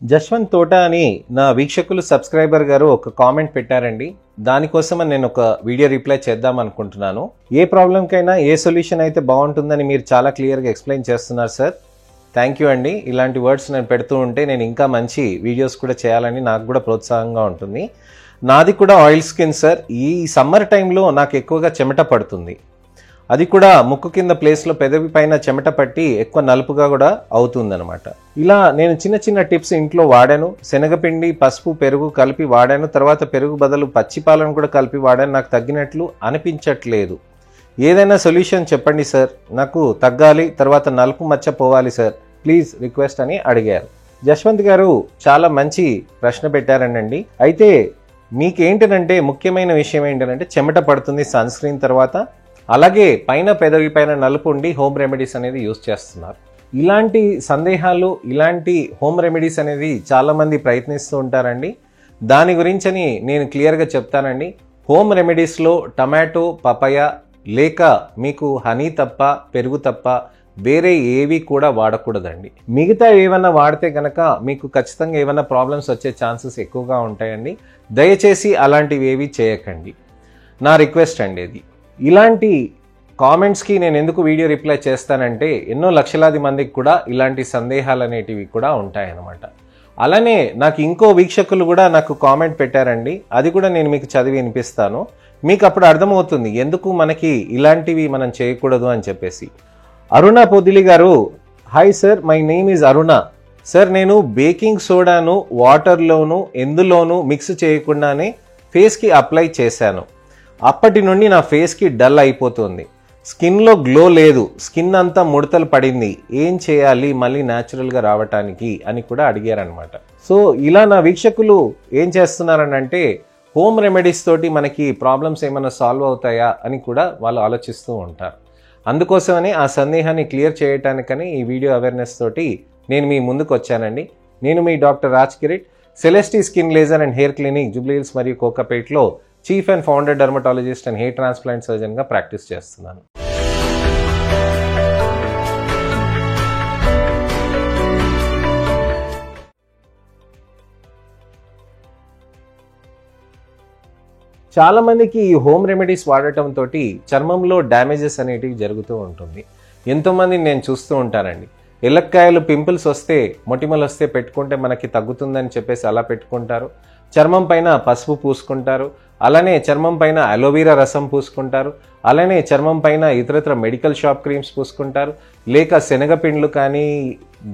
జశ్వంత్ తోట అని నా వీక్షకులు సబ్స్క్రైబర్ గారు ఒక కామెంట్ పెట్టారండి. దానికోసం నేను ఒక వీడియో రిప్లై చేద్దాం అనుకుంటున్నాను. ఏ ప్రాబ్లంకైనా ఏ సొల్యూషన్ అయితే బాగుంటుందని మీరు చాలా క్లియర్గా ఎక్స్ప్లెయిన్ చేస్తున్నారు సార్. థ్యాంక్ యూ అండి. ఇలాంటి వర్డ్స్ నేను పెడుతూ ఉంటే నేను ఇంకా మంచి వీడియోస్ కూడా చేయాలని నాకు కూడా ప్రోత్సాహంగా ఉంటుంది. నాది కూడా ఆయిల్ స్కిన్ సార్. ఈ సమ్మర్ టైంలో నాకు ఎక్కువగా చెమట పడుతుంది. అది కూడా ముక్కు కింద ప్లేస్లో పెదవి పైన చెమట పట్టి ఎక్కువ నలుపుగా కూడా అవుతుందన్నమాట. ఇలా నేను చిన్న చిన్న టిప్స్ ఇంట్లో వాడాను. శనగపిండి, పసుపు, పెరుగు కలిపి వాడాను. తర్వాత పెరుగు బదులు పచ్చిపాలను కూడా కలిపి వాడాను. నాకు తగ్గినట్లు అనిపించట్లేదు. ఏదైనా సొల్యూషన్ చెప్పండి సార్, నాకు తగ్గాలి, తర్వాత నలుపు మచ్చ పోవాలి సార్, ప్లీజ్ రిక్వెస్ట్ అని అడిగారు. జశ్వంత్ గారు చాలా మంచి ప్రశ్న పెట్టారండి. అయితే మీకేంటంటే ముఖ్యమైన విషయం ఏంటంటే చెమట పడుతుంది సన్ స్క్రీన్ తర్వాత, అలాగే పైన పెదవి పైన నలుపు ఉండి హోమ్ రెమెడీస్ అనేది యూజ్ చేస్తున్నారు. ఇలాంటి సందేహాలు, ఇలాంటి హోమ్ రెమెడీస్ అనేది చాలామంది ప్రయత్నిస్తూ ఉంటారండి. దాని గురించని నేను క్లియర్గా చెప్తానండి. హోమ్ రెమెడీస్లో టమాటో, పపాయ లేక మీకు హనీ తప్ప, పెరుగు తప్ప వేరే ఏవి కూడా వాడకూడదండి. మిగతా ఏమన్నా వాడితే కనుక మీకు ఖచ్చితంగా ఏమైనా ప్రాబ్లమ్స్ వచ్చే ఛాన్సెస్ ఎక్కువగా ఉంటాయండి. దయచేసి అలాంటివి ఏవి చేయకండి, నా రిక్వెస్ట్ అండి ఇది. ఇలాంటి కామెంట్స్కి నేను ఎందుకు వీడియో రిప్లై చేస్తానంటే ఎన్నో లక్షలాది మందికి కూడా ఇలాంటి సందేహాలు అనేటివి కూడా ఉంటాయన్నమాట. అలానే నాకు ఇంకో వీక్షకులు కూడా నాకు కామెంట్ పెట్టారండి. అది కూడా నేను మీకు చదివి వినిపిస్తాను. మీకు అప్పుడు అర్థమవుతుంది ఎందుకు మనకి ఇలాంటివి మనం చేయకూడదు అని చెప్పేసి. అరుణ పొదిలి గారు, hi sir, my name is Aruna sir. నేను బేకింగ్ సోడాను వాటర్లోను ఎందులోనూ మిక్స్ చేయకుండానే ఫేస్కి అప్లై చేశాను. అప్పటి నుండి నా ఫేస్కి డల్ అయిపోతుంది. స్కిన్లో గ్లో లేదు, స్కిన్ అంతా ముడతలు పడింది. ఏం చేయాలి మళ్ళీ న్యాచురల్గా రావటానికి అని కూడా అడిగారనమాట. సో ఇలా నా వీక్షకులు ఏం చేస్తున్నారనంటే హోమ్ రెమెడీస్ తోటి మనకి ప్రాబ్లమ్స్ ఏమైనా సాల్వ్ అవుతాయా అని కూడా వాళ్ళు ఆలోచిస్తూ ఉంటారు. అందుకోసమని ఆ సందేహాన్ని క్లియర్ చేయటానికని ఈ వీడియో అవేర్నెస్ తోటి నేను మీ ముందుకు వచ్చానండి. నేను మీ doctor Raj Kireet, Celesty skin laser and hair clinic, Jubilee Hills మరియు కోకాపేట్లో chief and founder dermatologist and hair transplant సర్జన్గా ప్రాక్టీస్ చేస్తున్నాను. చాలా మందికి ఈ హోమ్ రెమెడీస్ వాడటం తోటి చర్మంలో డ్యామేజెస్ అనేటివి జరుగుతూ ఉంటుంది. ఎంతోమంది నేను చూస్తూ ఉంటానండి. ఎలక్కాయలు పింపుల్స్ వస్తే, మొటిమలు వస్తే పెట్టుకుంటే మనకి తగ్గుతుందని చెప్పేసి అలా పెట్టుకుంటారు. చర్మం పైన పసుపు పూసుకుంటారు. అలానే చర్మం పైన అలోవెరా రసం పూసుకుంటారు. అలానే చర్మం పైన ఇతరత్ర మెడికల్ షాప్ క్రీమ్స్ పూసుకుంటారు. లేక శనగపిండ్లు కానీ,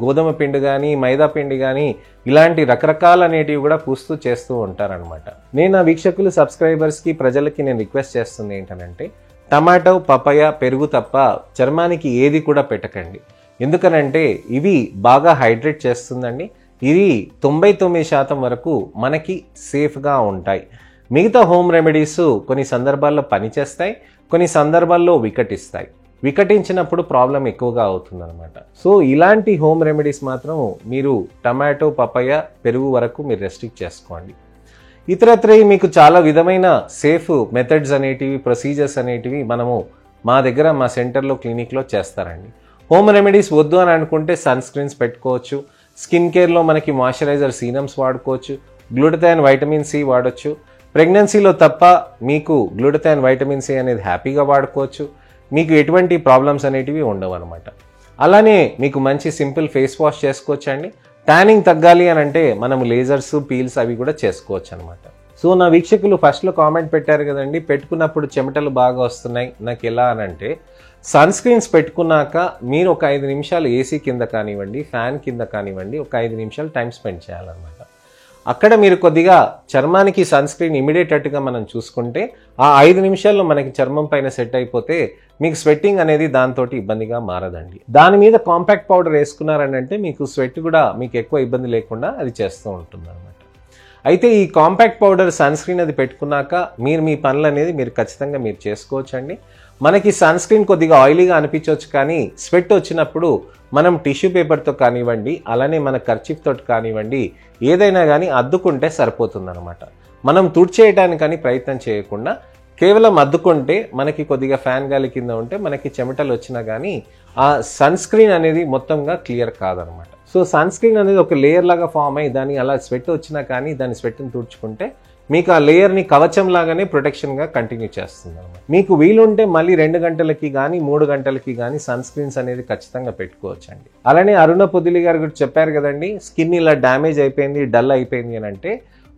గోధుమ పిండి కానీ, మైదా పిండి కానీ ఇలాంటి రకరకాల అనేటివి కూడా పూస్తూ చేస్తూ ఉంటారనమాట. నేను నా వీక్షకులు, సబ్స్క్రైబర్స్కి, ప్రజలకి నేను రిక్వెస్ట్ చేస్తుంది ఏంటంటే టమాటో, పపాయ, పెరుగు తప్ప చర్మానికి ఏది కూడా పెట్టకండి. ఎందుకనంటే ఇవి బాగా హైడ్రేట్ చేస్తుందండి. ఇవి 99% వరకు మనకి సేఫ్గా ఉంటాయి. మిగతా హోమ్ రెమెడీస్ కొన్ని సందర్భాల్లో పనిచేస్తాయి, కొన్ని సందర్భాల్లో వికటిస్తాయి. వికటించినప్పుడు ప్రాబ్లం ఎక్కువగా అవుతుందన్నమాట. సో ఇలాంటి హోమ్ రెమెడీస్ మాత్రం మీరు టమాటో, పపాయ, పెరుగు వరకు మీరు రెస్ట్రిక్ట్ చేసుకోండి. ఇతరత్ర మీకు చాలా విధమైన సేఫ్ మెథడ్స్ అనేటివి, ప్రొసీజర్స్ అనేటివి మనము మా దగ్గర, మా సెంటర్లో, క్లినిక్లో చేస్తారండి. హోమ్ రెమెడీస్ వద్దు అని అనుకుంటే సన్ స్క్రీన్స్ పెట్టుకోవచ్చు. స్కిన్ కేర్లో మనకి మాయిశ్చరైజర్, సీరమ్స్ వాడుకోవచ్చు. గ్లూటథైన్, వైటమిన్ సి వాడచ్చు. ప్రెగ్నెన్సీలో తప్ప మీకు గ్లూటథైన్, వైటమిన్ సి అనేది హ్యాపీగా వాడుకోవచ్చు. మీకు ఎటువంటి ప్రాబ్లమ్స్ అనేటివి ఉండవు అనమాట. అలానే మీకు మంచి సింపుల్ ఫేస్ వాష్ చేసుకోవచ్చు అండి. ట్యానింగ్ తగ్గాలి అని అంటే మనం లేజర్స్, పీల్స్ అవి కూడా చేసుకోవచ్చు అనమాట. సో నా వీక్షకులు ఫస్ట్లో కామెంట్ పెట్టారు కదండి, పెట్టుకున్నప్పుడు చెమటలు బాగా వస్తున్నాయి నాకు ఎలా అని అంటే, సన్ స్క్రీన్స్ పెట్టుకున్నాక మీరు ఒక 5 నిమిషాలు ఏసీ కింద కానివ్వండి, ఫ్యాన్ కింద కానివ్వండి, ఒక 5 నిమిషాలు టైం స్పెండ్ చేయాలన్నమాట. అక్కడ మీరు కొద్దిగా చర్మానికి సన్ స్క్రీన్ ఇమీడియట్గా మనం చూసుకుంటే ఆ 5 నిమిషాల్లో మనకి చర్మం పైన సెట్ అయిపోతే మీకు స్వెట్టింగ్ అనేది దాంతో ఇబ్బందిగా మారదండి. దాని మీద కాంపాక్ట్ పౌడర్ వేసుకున్నారని అంటే మీకు స్వెట్ కూడా మీకు ఎక్కువ ఇబ్బంది లేకుండా అది చేస్తూ ఉంటుంది అనమాట. అయితే ఈ కాంపాక్ట్ పౌడర్, సన్ స్క్రీన్ అది పెట్టుకున్నాక మీరు మీ పనులు అనేది మీరు ఖచ్చితంగా మీరు చేసుకోవచ్చండి. మనకి సన్ స్క్రీన్ కొద్దిగా ఆయిలీగా అనిపించవచ్చు, కానీ స్వెట్ వచ్చినప్పుడు మనం టిష్యూ పేపర్తో కానివ్వండి, అలానే మన కర్చీఫ్ తోటి కానివ్వండి, ఏదైనా కానీ అద్దుకుంటే సరిపోతుందన్నమాట. మనం తుడిచేయడానికని ప్రయత్నం చేయకుండా కేవలం అద్దుకుంటే మనకి కొద్దిగా ఫ్యాన్ గాలి కింద ఉంటే మనకి చెమటలు వచ్చినా కానీ ఆ సన్ స్క్రీన్ అనేది మొత్తంగా క్లియర్ కాదనమాట. సో సో సన్ స్క్రీన్ అనేది ఒక లేయర్ లాగా ఫామ్ అయ్యి దాని అలా స్వెట్ వచ్చినా కానీ దాని స్వెట్ని తుడుచుకుంటే మీకు ఆ లేయర్ని కవచం లాగానే ప్రొటెక్షన్గా కంటిన్యూ చేస్తుంది అనమాట. మీకు వీలుంటే మళ్ళీ 2 గంటలకి కానీ 3 గంటలకి కానీ సన్ స్క్రీన్స్ అనేది ఖచ్చితంగా పెట్టుకోవచ్చండి. అలానే అరుణ పొదిలి గారు కూడా చెప్పారు కదండి, స్కిన్ ఇలా డ్యామేజ్ అయిపోయింది, డల్ అయిపోయింది అని అంటే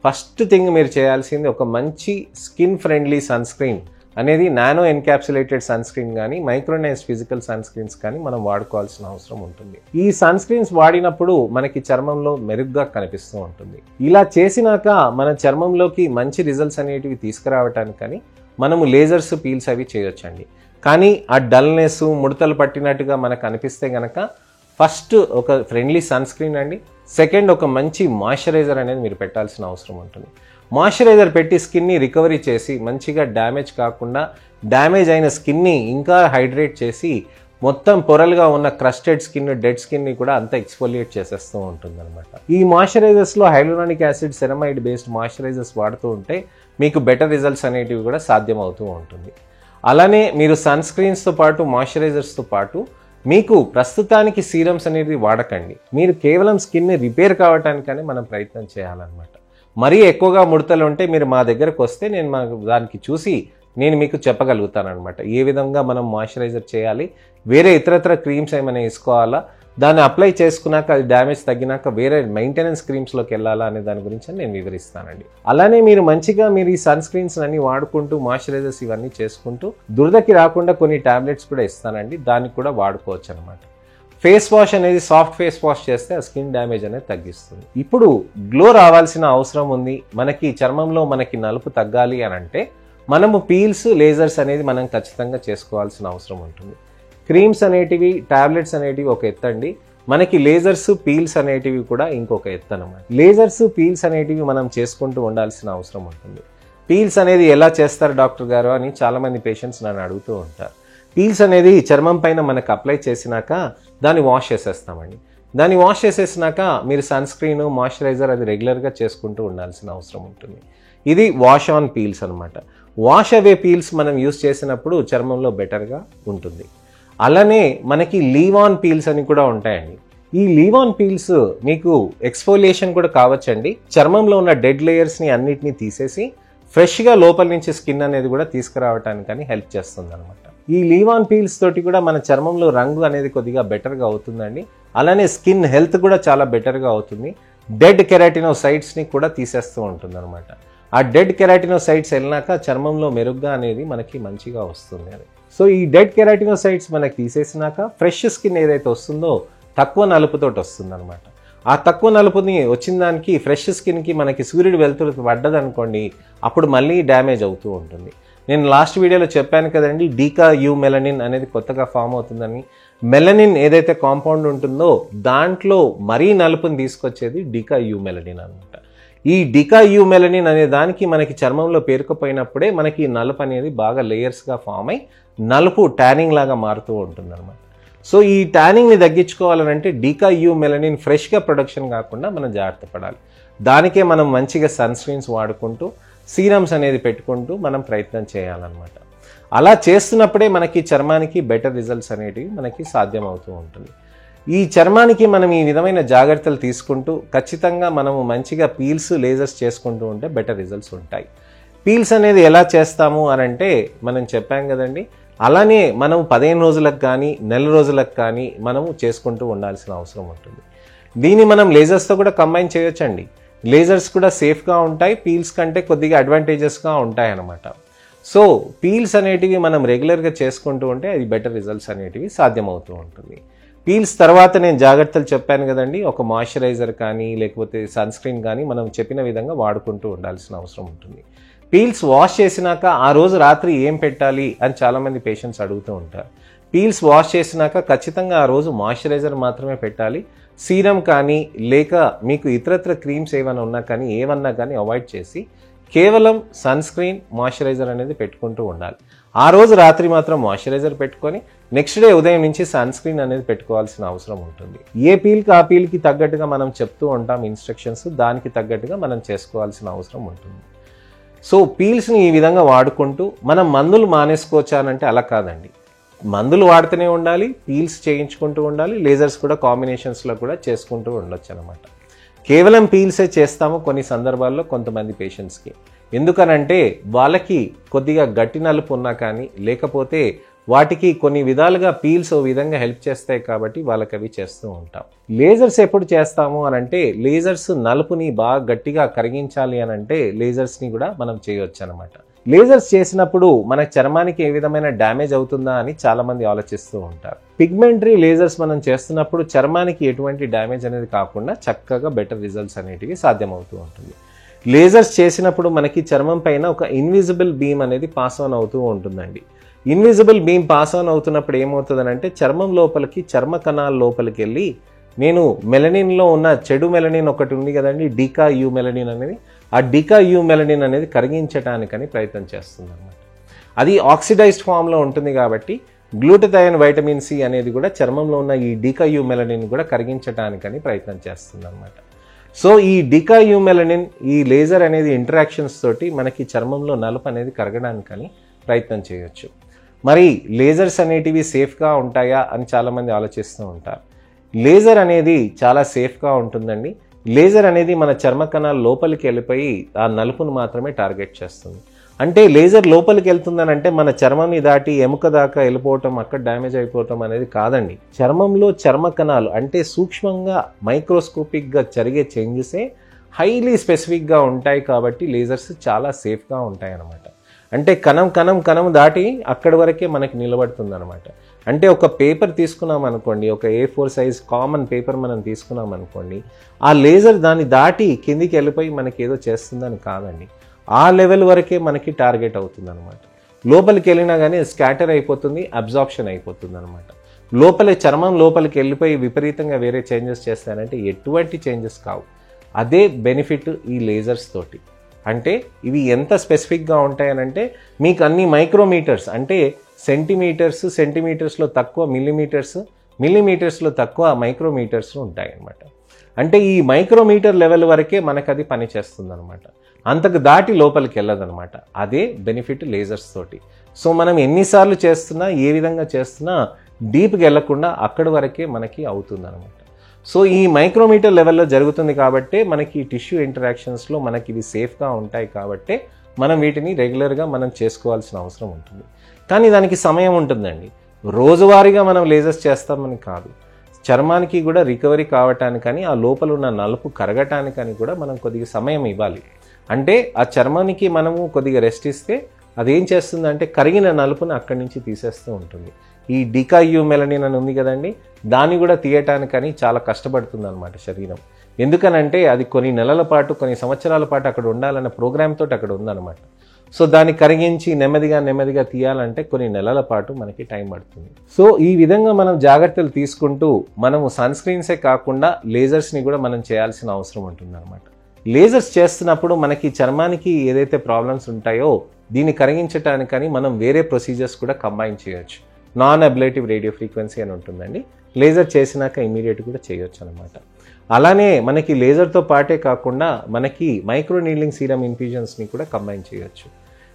ఫస్ట్ థింగ్ మీరు చేయాల్సింది ఒక మంచి స్కిన్ ఫ్రెండ్లీ సన్ స్క్రీన్ అనేది నానో ఎన్క్యాప్సులేటెడ్ సన్ స్క్రీన్ కానీ మైక్రోనైజ్ ఫిజికల్ సన్ స్క్రీన్స్ కానీ మనం వాడుకోవాల్సిన అవసరం ఉంటుంది. ఈ సన్ స్క్రీన్స్ వాడినప్పుడు మనకి చర్మంలో మెరుగ్గా కనిపిస్తూ ఉంటుంది. ఇలా చేసినాక మన చర్మంలోకి మంచి రిజల్ట్స్ అనేటివి తీసుకురావటానికని మనము లేజర్స్ పీల్స్ అవి చేయొచ్చండి. కానీ ఆ డల్నెస్ ముడతలు పట్టినట్టుగా మనకు అనిపిస్తే గనక ఫస్ట్ ఒక ఫ్రెండ్లీ సన్ స్క్రీన్ అండి, సెకండ్ ఒక మంచి మాయిశ్చరైజర్ అనేది మీరు పెట్టాల్సిన అవసరం ఉంటుంది. మాయిశ్చరైజర్ పెట్టి స్కిన్ని రికవరీ చేసి మంచిగా డ్యామేజ్ కాకుండా డ్యామేజ్ అయిన స్కిన్ని ఇంకా హైడ్రేట్ చేసి మొత్తం పొరలుగా ఉన్న క్రస్టెడ్ స్కిన్, డెడ్ స్కిన్ని కూడా అంతా ఎక్స్ఫోలియేట్ చేసేస్తూ ఉంటుంది అనమాట. ఈ మాయిశ్చరైజర్స్లో hyaluronic acid, ceramide based moisturisers వాడుతూ ఉంటే మీకు బెటర్ రిజల్ట్స్ అనేటివి కూడా సాధ్యమవుతూ ఉంటుంది. అలానే మీరు సన్ స్క్రీన్స్తో పాటు మాయిశ్చరైజర్స్తో పాటు మీకు ప్రస్తుతానికి సీరమ్స్ అనేది వాడకండి. మీరు కేవలం స్కిన్ని రిపేర్ కావటానికనే మనం ప్రయత్నం చేయాలన్నమాట. మరీ ఎక్కువగా ముడతలు ఉంటే మీరు మా దగ్గరకు వస్తే నేను దానికి చూసి నేను మీకు చెప్పగలుగుతాను అనమాట. ఏ విధంగా మనం మాయిశ్చరైజర్ చేయాలి, వేరే ఇతరత్ర క్రీమ్స్ ఏమైనా వేసుకోవాలా, దాన్ని అప్లై చేసుకున్నాక అది డ్యామేజ్ తగ్గినాక వేరే మెయింటెనెన్స్ క్రీమ్స్లోకి వెళ్ళాలా అనే దాని గురించి నేను వివరిస్తానండి. అలానే మీరు మంచిగా మీరు ఈ సన్ స్క్రీన్స్ అన్ని వాడుకుంటూ మాయిశ్చరైజర్స్ ఇవన్నీ చేసుకుంటూ దురదకి రాకుండా కొన్ని టాబ్లెట్స్ కూడా ఇస్తానండి, దానికి కూడా వాడుకోవచ్చు అనమాట. ఫేస్ వాష్ అనేది సాఫ్ట్ ఫేస్ వాష్ చేస్తే ఆ స్కిన్ డ్యామేజ్ అనేది తగ్గిస్తుంది. ఇప్పుడు గ్లో రావాల్సిన అవసరం ఉంది, మనకి చర్మంలో మనకి నలుపు తగ్గాలి అని అంటే మనము పీల్స్, లేజర్స్ అనేది మనం ఖచ్చితంగా చేసుకోవాల్సిన అవసరం ఉంటుంది. క్రీమ్స్ అనేటివి, టాబ్లెట్స్ అనేటివి ఒక ఎత్తండి, మనకి లేజర్స్, పీల్స్ అనేటివి కూడా ఇంకొక ఎత్తు అనమాట. లేజర్స్, పీల్స్ అనేటివి మనం చేసుకుంటూ ఉండాల్సిన అవసరం ఉంటుంది. పీల్స్ అనేది ఎలా చేస్తారు డాక్టర్ గారు అని చాలామంది పేషెంట్స్ నన్ను అడుగుతూ ఉంటారు. పీల్స్ అనేది చర్మం పైన మనకు అప్లై చేసినాక దాన్ని వాష్ చేసేస్తామండి. దాన్ని వాష్ చేసేసినాక మీరు సన్ స్క్రీన్, మాయిశ్చరైజర్ అది రెగ్యులర్గా చేసుకుంటూ ఉండాల్సిన అవసరం ఉంటుంది. ఇది వాష్ ఆన్ పీల్స్ అనమాట. వాష్ అవే పీల్స్ మనం యూస్ చేసినప్పుడు చర్మంలో బెటర్గా ఉంటుంది. అలానే మనకి లీవ్ ఆన్ పీల్స్ అని కూడా ఉంటాయండి. ఈ లీవ్ ఆన్ పీల్స్ మీకు ఎక్స్ఫోలియేషన్ కూడా కావచ్చండి. చర్మంలో ఉన్న డెడ్ లేయర్స్ని అన్నిటినీ తీసేసి ఫ్రెష్గా లోపల నుంచి స్కిన్ అనేది కూడా తీసుకురావటానికి హెల్ప్ చేస్తుంది అనమాట. ఈ లీవ్ ఆన్ పీల్స్ తోటి కూడా మన చర్మంలో రంగు అనేది కొద్దిగా బెటర్గా అవుతుందండి. అలానే స్కిన్ హెల్త్ కూడా చాలా బెటర్గా అవుతుంది. డెడ్ కెరాటినోసైట్స్ని కూడా తీసేస్తూ ఉంటుంది అనమాట. ఆ డెడ్ కెరాటినోసైట్స్ వెళ్ళినాక చర్మంలో మెరుగ్గా అనేది మనకి మంచిగా వస్తుంది అది. సో ఈ డెడ్ కెరాటినోసైట్స్ మనకి తీసేసినాక ఫ్రెష్ స్కిన్ ఏదైతే వస్తుందో తక్కువ నలుపుతోటి వస్తుంది అనమాట. ఆ తక్కువ నలుపుని వచ్చిన దానికి ఫ్రెష్ స్కిన్కి మనకి సూర్యుడు వెలుతురు పడ్డదనుకోండి, అప్పుడు మళ్ళీ డ్యామేజ్ అవుతూ ఉంటుంది. నేను లాస్ట్ వీడియోలో చెప్పాను కదండి, డీకా యూ మెలనిన్ అనేది కొత్తగా ఫామ్ అవుతుందని. మెలనిన్ ఏదైతే కాంపౌండ్ ఉంటుందో దాంట్లో మరీ నలుపుని తీసుకొచ్చేది డీకా యూ మెలనిన్ అనమాట. ఈ డీకా యూ మెలనిన్ అనే దానికి మనకి చర్మంలో పేరుకుపోయినప్పుడే మనకి నలుపు అనేది బాగా లేయర్స్గా ఫామ్ అయి నలుపు ట్యానింగ్ లాగా మారుతూ ఉంటుంది అనమాట. సో ఈ ట్యానింగ్ని తగ్గించుకోవాలంటే డీకా యూ మెలనిన్ ఫ్రెష్గా ప్రొడక్షన్ కాకుండా మనం జాగ్రత్త పడాలి. దానికే మనం మంచిగా సన్ స్క్రీన్స్ వాడుకుంటూ సీరమ్స్ అనేది పెట్టుకుంటూ మనం ప్రయత్నం చేయాలన్నమాట. అలా చేస్తున్నప్పుడే మనకి చర్మానికి బెటర్ రిజల్ట్స్ అనేటివి మనకి సాధ్యమవుతూ ఉంటుంది. ఈ చర్మానికి మనం ఈ విధమైన జాగ్రత్తలు తీసుకుంటూ ఖచ్చితంగా మనము మంచిగా పీల్స్, లేజర్స్ చేసుకుంటూ ఉంటే బెటర్ రిజల్ట్స్ ఉంటాయి. పీల్స్ అనేది ఎలా చేస్తాము అని అంటే మనం చెప్పాం కదండి, అలానే మనం 15 రోజులకు కానీ నెల రోజులకు కానీ మనము చేసుకుంటూ ఉండాల్సిన అవసరం ఉంటుంది. దీన్ని మనం లేజర్స్తో కూడా కంబైన్ చేయొచ్చండి. లేజర్స్ కూడా సేఫ్గా ఉంటాయి, పీల్స్ కంటే కొద్దిగా అడ్వాంటేజెస్గా ఉంటాయి అన్నమాట. సో పీల్స్ అనేటివి మనం రెగ్యులర్గా చేసుకుంటూ ఉంటే అది బెటర్ రిజల్ట్స్ అనేటివి సాధ్యమవుతూ ఉంటుంది. పీల్స్ తర్వాత నేను జాగ్రత్తలు చెప్పాను కదండి, ఒక మాయిశ్చరైజర్ కానీ లేకపోతే సన్ స్క్రీన్ కానీ మనం చెప్పిన విధంగా వాడుకుంటూ ఉండాల్సిన అవసరం ఉంటుంది. పీల్స్ వాష్ చేసినాక ఆ రోజు రాత్రి ఏం పెట్టాలి అని చాలామంది పేషెంట్స్ అడుగుతూ ఉంటారు. పీల్స్ వాష్ చేసినాక ఖచ్చితంగా ఆ రోజు మాయిశ్చరైజర్ మాత్రమే పెట్టాలి. సీరం కానీ లేక మీకు ఇతరత్ర క్రీమ్స్ ఏమైనా కానీ అవాయిడ్ చేసి కేవలం సన్ స్క్రీన్, మాయిశ్చరైజర్ అనేది పెట్టుకుంటూ ఉండాలి. ఆ రోజు రాత్రి మాత్రం మాయిశ్చరైజర్ పెట్టుకొని నెక్స్ట్ డే ఉదయం నుంచి సన్ స్క్రీన్ అనేది పెట్టుకోవాల్సిన అవసరం ఉంటుంది. ఏ పీల్కి ఆ పీల్కి తగ్గట్టుగా మనం చెప్తూ ఉంటాం ఇన్స్ట్రక్షన్స్, దానికి తగ్గట్టుగా మనం చేసుకోవాల్సిన అవసరం ఉంటుంది. సో పీల్స్ని ఈ విధంగా వాడుకుంటూ మనం మందులు మానేసుకోవచ్చానంటే అలా కాదండి. మందులు వాడుతూనే ఉండాలి, పీల్స్ చేయించుకుంటూ ఉండాలి, లేజర్స్ కూడా కాంబినేషన్స్లో కూడా చేసుకుంటూ ఉండొచ్చు అనమాట. కేవలం పీల్సే చేస్తాము కొన్ని సందర్భాల్లో కొంతమంది పేషెంట్స్కి. ఎందుకనంటే వాళ్ళకి కొద్దిగా గట్టి నలుపు ఉన్నా కానీ, లేకపోతే వాటికి కొన్ని విధాలుగా పీల్స్ ఓ విధంగా హెల్ప్ చేస్తాయి కాబట్టి వాళ్ళకి అవి చేస్తూ ఉంటాం. లేజర్స్ ఎప్పుడు చేస్తాము అని అంటే, లేజర్స్ నలుపుని బాగా గట్టిగా కరిగించాలి అని అంటే లేజర్స్ని కూడా మనం చేయవచ్చు అనమాట. లేజర్స్ చేసినప్పుడు మన చర్మానికి ఏ విధమైన డ్యామేజ్ అవుతుందా అని చాలామంది ఆలోచిస్తూ ఉంటారు. పిగ్మెంటరీ లేజర్స్ మనం చేస్తున్నప్పుడు చర్మానికి ఎటువంటి డ్యామేజ్ అనేది కాకుండా చక్కగా బెటర్ రిజల్ట్స్ అనేటివి సాధ్యమవుతూ ఉంటుంది. లేజర్స్ చేసినప్పుడు మనకి చర్మం పైన ఒక ఇన్విజిబుల్ బీమ్ అనేది పాస్ ఆన్ అవుతూ ఉంటుందండి. ఇన్విజిబుల్ బీమ్ పాస్ ఆన్ అవుతున్నప్పుడు ఏమవుతుందనంటే చర్మం లోపలికి, చర్మ కణాల లోపలికి వెళ్ళి, నేను మెలనిన్లో ఉన్న చెడు మెలనిన్ ఒకటి ఉంది కదండి, డీకా యూ మెలనిన్ అనేది, ఆ డీకా యూ మెలనిన్ అనేది కరిగించడానికని ప్రయత్నం చేస్తుంది అనమాట. అది ఆక్సిడైజ్డ్ ఫామ్లో ఉంటుంది కాబట్టి గ్లూటథయోన్ వైటమిన్ సి అనేది కూడా చర్మంలో ఉన్న ఈ డీకా యూ మెలనిన్ కూడా కరిగించడానికని ప్రయత్నం చేస్తుంది అనమాట. సో ఈ డీకా యూ మెలనిన్, ఈ లేజర్ అనేది ఇంటరాక్షన్స్ తోటి మనకి చర్మంలో నలుపు అనేది కరగడానికని ప్రయత్నం చేయొచ్చు. మరి లేజర్స్ అనేటివి సేఫ్గా ఉంటాయా అని చాలామంది ఆలోచిస్తూ ఉంటారు. లేజర్ అనేది చాలా సేఫ్గా ఉంటుందండి. లేజర్ అనేది మన చర్మ కణాల లోపలికి వెళ్ళిపోయి ఆ నలుపును మాత్రమే టార్గెట్ చేస్తుంది. అంటే లేజర్ లోపలికి వెళ్తుందనంటే మన చర్మంని దాటి ఎముక దాకా వెళ్ళిపోవటం, అక్కడ డ్యామేజ్ అయిపోవటం అనేది కాదండి. చర్మంలో చర్మ కణాలు అంటే సూక్ష్మంగా మైక్రోస్కోపిక్గా జరిగే చేంజెసే హైలీ స్పెసిఫిక్గా ఉంటాయి కాబట్టి లేజర్స్ చాలా సేఫ్గా ఉంటాయి అన్నమాట. అంటే కణం దాటి అక్కడి వరకే మనకి నిలబడుతుంది అనమాట. అంటే ఒక పేపర్ తీసుకున్నాం అనుకోండి, ఒక A4 సైజ్ కామన్ పేపర్ మనం తీసుకున్నాం అనుకోండి, ఆ లేజర్ దాన్ని దాటి కిందికి వెళ్ళిపోయి మనకి ఏదో చేస్తుందని కాదండి. ఆ లెవెల్ వరకే మనకి టార్గెట్ అవుతుంది అనమాట. లోపలికి వెళ్ళినా కానీ స్కాటర్ అయిపోతుంది, అబ్జార్ప్షన్ అయిపోతుంది అనమాట. చర్మం లోపలికి వెళ్ళిపోయి విపరీతంగా వేరే చేంజెస్ చేస్తానంటే ఎటువంటి చేంజెస్ కావు. అదే బెనిఫిట్ ఈ లేజర్స్ తోటి. అంటే ఇవి ఎంత స్పెసిఫిక్గా ఉంటాయనంటే మీకు అన్ని మైక్రోమీటర్స్ అంటే సెంటీమీటర్స్లో తక్కువ మిల్లీమీటర్స్లో తక్కువ మైక్రోమీటర్స్ ఉంటాయి అన్నమాట. అంటే ఈ మైక్రోమీటర్ లెవెల్ వరకే మనకు అది పనిచేస్తుంది అనమాట. అంతకు దాటి లోపలికి వెళ్ళదనమాట. అదే బెనిఫిట్ లేజర్స్ తోటి. సో మనం ఎన్నిసార్లు చేస్తున్నా, ఏ విధంగా చేస్తున్నా డీప్కి వెళ్ళకుండా అక్కడి వరకే మనకి అవుతుంది అనమాట. సో ఈ మైక్రోమీటర్ లెవెల్లో జరుగుతుంది కాబట్టి మనకి టిష్యూ ఇంటరాక్షన్స్లో మనకి ఇవి సేఫ్గా ఉంటాయి కాబట్టి మనం వీటిని రెగ్యులర్గా మనం చేసుకోవాల్సిన అవసరం ఉంటుంది. కానీ దానికి సమయం ఉంటుందండి. రోజువారీగా మనం లేజర్స్ చేస్తామని కాదు, చర్మానికి కూడా రికవరీ కావటానికని, ఆ లోపల ఉన్న నలుపు కరగటానికని కూడా మనం కొద్దిగా సమయం ఇవ్వాలి. అంటే ఆ చర్మానికి మనము కొద్దిగా రెస్ట్ ఇస్తే అదేం చేస్తుందంటే కరిగిన నలుపుని అక్కడి నుంచి తీసేస్తూ ఉంటుంది. ఈ డీకా యూ మెలనిన్ అని ఉంది కదండి, దాన్ని కూడా తీయటానికని చాలా కష్టపడుతుంది అనమాట శరీరం. ఎందుకనంటే అది కొన్ని నెలల పాటు, కొన్ని సంవత్సరాల పాటు అక్కడ ఉండాలన్న ప్రోగ్రామ్ తోటి అక్కడ ఉందన్నమాట. సో దాన్ని కరిగించి నెమ్మదిగా తీయాలంటే కొన్ని నెలల పాటు మనకి టైం పడుతుంది. సో ఈ విధంగా మనం జాగ్రత్తలు తీసుకుంటూ మనము సన్ స్క్రీన్సే కాకుండా లేజర్స్ని కూడా మనం చేయాల్సిన అవసరం ఉంటుంది అనమాట. లేజర్స్ చేస్తున్నప్పుడు మనకి చర్మానికి ఏదైతే ప్రాబ్లమ్స్ ఉంటాయో దీన్ని కరిగించటానికని మనం వేరే ప్రొసీజర్స్ కూడా కంబైన్ చేయొచ్చు. నాన్ అబ్లేటివ్ రేడియో ఫ్రీక్వెన్సీ అని ఉంటుందండి. లేజర్ చేసినాక ఇమీడియట్ కూడా చేయొచ్చు అనమాట. అలానే మనకి లేజర్తో పాటే కాకుండా మనకి మైక్రో నీడ్లింగ్ సీరం ఇన్ఫ్యూజన్స్ని కూడా కంబైన్ చేయొచ్చు.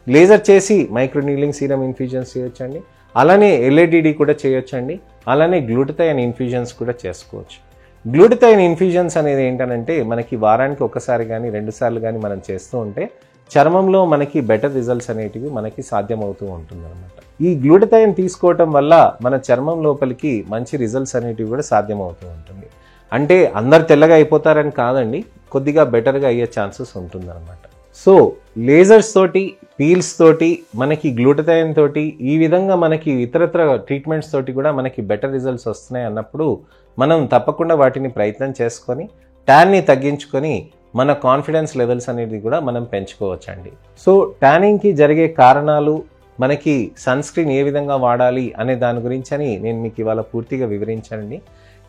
లేజర్ చేసి మైక్రో నీడ్లింగ్ సీరం ఇన్ఫ్యూజన్స్ చేయొచ్చండి. అలానే LADD కూడా చేయొచ్చండి. అలానే గ్లూటథయోన్ ఇన్ఫ్యూజన్స్ కూడా చేసుకోవచ్చు. గ్లూటథయోన్ ఇన్ఫ్యూజన్స్ అనేది ఏంటనంటే మనకి వారానికి ఒకసారి కానీ 2 సార్లు కానీ మనం చేస్తూ ఉంటే చర్మంలో మనకి బెటర్ రిజల్ట్స్ అనేటివి మనకి సాధ్యమవుతూ ఉంటుంది అనమాట. ఈ గ్లూటథయోన్ తీసుకోవటం వల్ల మన చర్మం లోపలికి మంచి రిజల్ట్స్ అనేటివి కూడా సాధ్యమవుతూ ఉంటుంది. అంటే అందరు తెల్లగా అయిపోతారని కాదండి, కొద్దిగా బెటర్గా అయ్యే ఛాన్సెస్ ఉంటుంది అనమాట. సో లేజర్స్ తోటి, పీల్స్ తోటి, మనకి గ్లూటథయోన్ తోటి, ఈ విధంగా మనకి ఇతరత్ర ట్రీట్మెంట్స్ తోటి కూడా మనకి బెటర్ రిజల్ట్స్ వస్తున్నాయి అన్నప్పుడు మనం తప్పకుండా వాటిని ప్రయత్నం చేసుకొని ట్యాన్ని తగ్గించుకొని మన కాన్ఫిడెన్స్ లెవెల్స్ అనేది కూడా మనం పెంచుకోవచ్చండి. సో ట్యానింగ్కి జరిగే కారణాలు, మనకి సన్ స్క్రీన్ ఏ విధంగా వాడాలి అనే దాని గురించి అని నేను మీకు ఇవాళ పూర్తిగా వివరించానండి.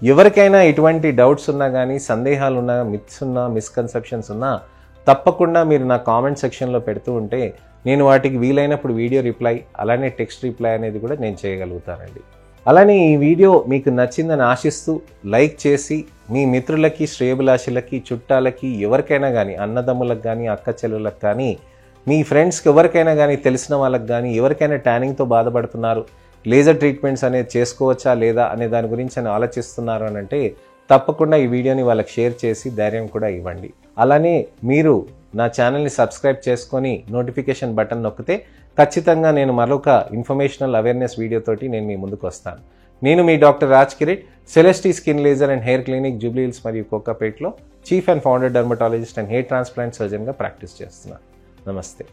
ఎవరికైనా ఎటువంటి డౌట్స్ ఉన్నా కానీ, సందేహాలు ఉన్నా, మిత్స్ ఉన్నా, మిస్కన్సెప్షన్స్ ఉన్నా తప్పకుండా మీరు నా కామెంట్ సెక్షన్లో పెడుతూ ఉంటే నేను వాటికి వీలైనప్పుడు వీడియో రిప్లై, అలానే టెక్స్ట్ రిప్లై అనేది కూడా నేను చేయగలుగుతానండి. అలానే ఈ వీడియో మీకు నచ్చిందని ఆశిస్తూ లైక్ చేసి మీ మిత్రులకి, శ్రేయభిలాషులకి, చుట్టాలకి, ఎవరికైనా కానీ, అన్నదమ్ములకు కానీ, అక్క చెల్లెళ్ళకి కానీ, మీ ఫ్రెండ్స్కి ఎవరికైనా కానీ, తెలిసిన వాళ్ళకి కానీ, ఎవరికైనా ట్యానింగ్తో బాధపడుతున్నారు, లేజర్ ట్రీట్మెంట్స్ అనేది చేసుకోవచ్చా లేదా అనే దాని గురించి అని ఆలోచిస్తున్నారు అని అంటే తప్పకుండా ఈ వీడియోని వాళ్ళకి షేర్ చేసి ధైర్యం కూడా ఇవ్వండి. అలానే మీరు నా ఛానల్ని సబ్స్క్రైబ్ చేసుకొని నోటిఫికేషన్ బటన్ నొక్కితే ఖచ్చితంగా నేను మరొక ఇన్ఫర్మేషనల్ అవేర్నెస్ వీడియోతోటి నేను మీ ముందుకు వస్తాను. నేను మీ doctor Raj Kireet, Celesty skin laser and hair clinic, Jubilee Hills మరియు కోకాపేట్లో chief and founder dermatologist and hair transplant సర్జన్గా ప్రాక్టీస్ చేస్తున్నాను. నమస్తే.